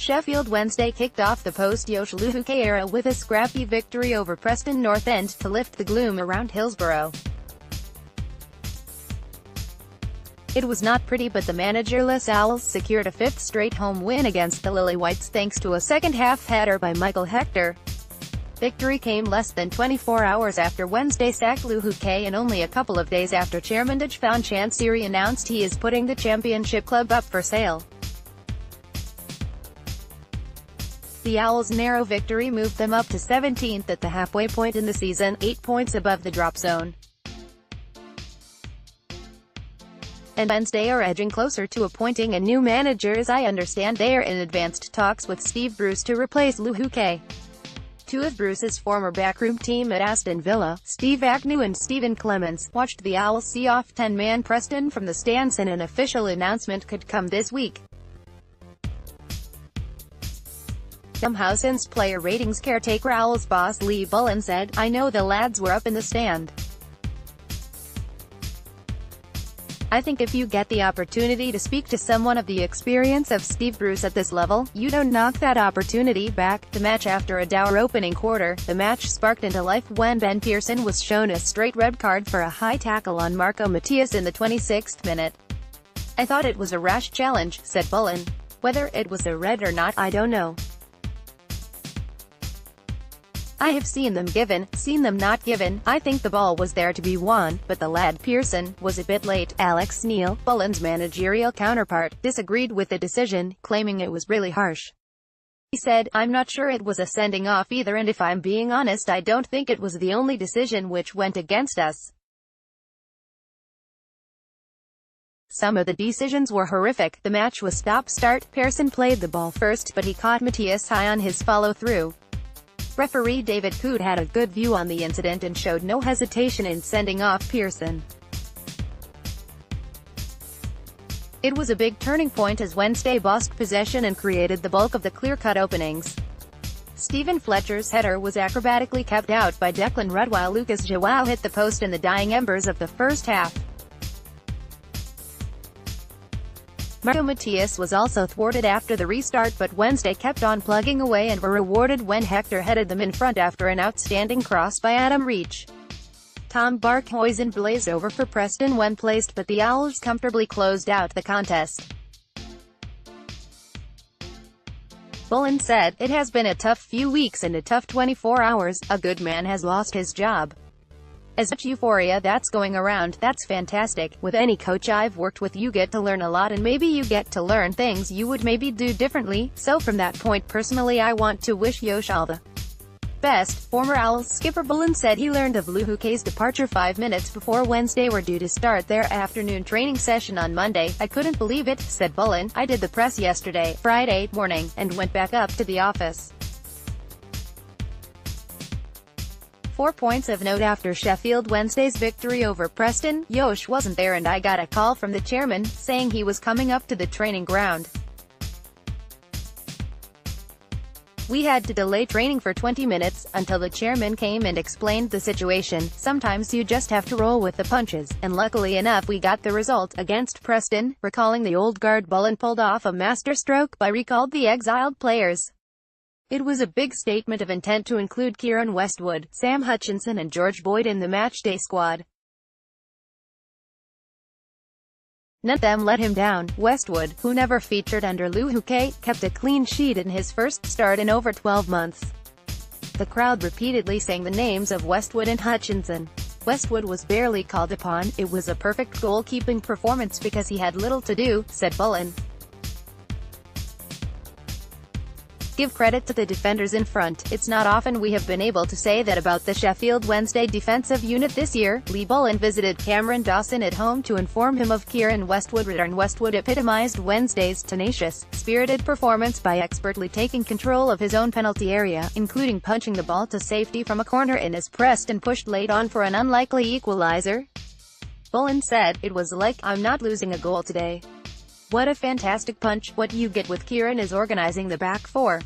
Sheffield Wednesday kicked off the post-Jos Luhukay era with a scrappy victory over Preston North End to lift the gloom around Hillsborough. It was not pretty, but the managerless Owls secured a fifth straight home win against the Lilywhites thanks to a second-half header by Michael Hector. Victory came less than 24 hours after Wednesday sacked Luhukay and only a couple of days after chairman Dejphon Chansiri announced he is putting the championship club up for sale. The Owls' narrow victory moved them up to 17th at the halfway point in the season, 8 points above the drop zone. And Wednesday are edging closer to appointing a new manager, as I understand they are in advanced talks with Steve Bruce to replace Luhukay. Two of Bruce's former backroom team at Aston Villa, Steve Agnew and Stephen Clements, watched the Owls see off 10-man Preston from the stands, and an official announcement could come this week. Somehow, since player ratings caretaker Owls boss Lee Bullen said, "I know the lads were up in the stand. I think if you get the opportunity to speak to someone of the experience of Steve Bruce at this level, you don't knock that opportunity back." The match after a dour opening quarter, the match sparked into life when Ben Pearson was shown a straight red card for a high tackle on Marco Matthias in the 26th minute. "I thought it was a rash challenge," said Bullen. "Whether it was a red or not, I don't know. I have seen them given, seen them not given. I think the ball was there to be won, but the lad Pearson was a bit late." Alex Neil, Bullen's managerial counterpart, disagreed with the decision, claiming it was really harsh. He said, "I'm not sure it was a sending off either, and if I'm being honest, I don't think it was the only decision which went against us. Some of the decisions were horrific. The match was stop-start. Pearson played the ball first, but he caught Matthias high on his follow-through. Referee David Coote had a good view on the incident and showed no hesitation in sending off Pearson. It was a big turning point as Wednesday bossed possession and created the bulk of the clear-cut openings. Stephen Fletcher's header was acrobatically kept out by Declan Rudd while Lucas João hit the post in the dying embers of the first half. Marco Matthias was also thwarted after the restart, but Wednesday kept on plugging away and were rewarded when Hector headed them in front after an outstanding cross by Adam Reach. Tom Barkhuizen blazed over for Preston when placed, but the Owls comfortably closed out the contest. Bullen said, "It has been a tough few weeks and a tough 24 hours. A good man has lost his job. As much euphoria that's going around, that's fantastic. With any coach I've worked with, you get to learn a lot, and maybe you get to learn things you would maybe do differently. So from that point, personally, I want to wish Jos all the best." Former Owls skipper Bullen said he learned of Luhukay's departure 5 minutes before Wednesday were due to start their afternoon training session on Monday. "I couldn't believe it," said Bullen. "I did the press yesterday, Friday morning, and went back up to the office. 4 points of note after Sheffield Wednesday's victory over Preston. Jos wasn't there and I got a call from the chairman, saying he was coming up to the training ground. We had to delay training for 20 minutes, until the chairman came and explained the situation. Sometimes you just have to roll with the punches, and luckily enough we got the result against Preston." Recalling the old guard, Bullen pulled off a masterstroke by recalled the exiled players. "It was a big statement of intent to include Kieran Westwood, Sam Hutchinson and George Boyd in the matchday squad. None of them let him down." Westwood, who never featured under Luhukay, kept a clean sheet in his first start in over 12 months. The crowd repeatedly sang the names of Westwood and Hutchinson. "Westwood was barely called upon. It was a perfect goalkeeping performance because he had little to do," said Bullen. "Give credit to the defenders in front. It's not often we have been able to say that about the Sheffield Wednesday defensive unit this year." Lee Bullen visited Cameron Dawson at home to inform him of Kieran Westwood's return. Westwood epitomized Wednesday's tenacious, spirited performance by expertly taking control of his own penalty area, including punching the ball to safety from a corner and as pressed and pushed late on for an unlikely equalizer. Bullen said, "It was like, I'm not losing a goal today. What a fantastic punch. What you get with Kieran is organizing the back four.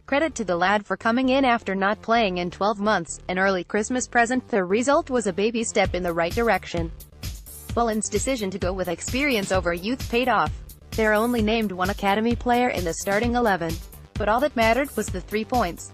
Credit to the lad for coming in after not playing in 12 months, an early Christmas present. The result was a baby step in the right direction." Bullen's decision to go with experience over youth paid off. They're only named one academy player in the starting 11. But all that mattered was the 3 points.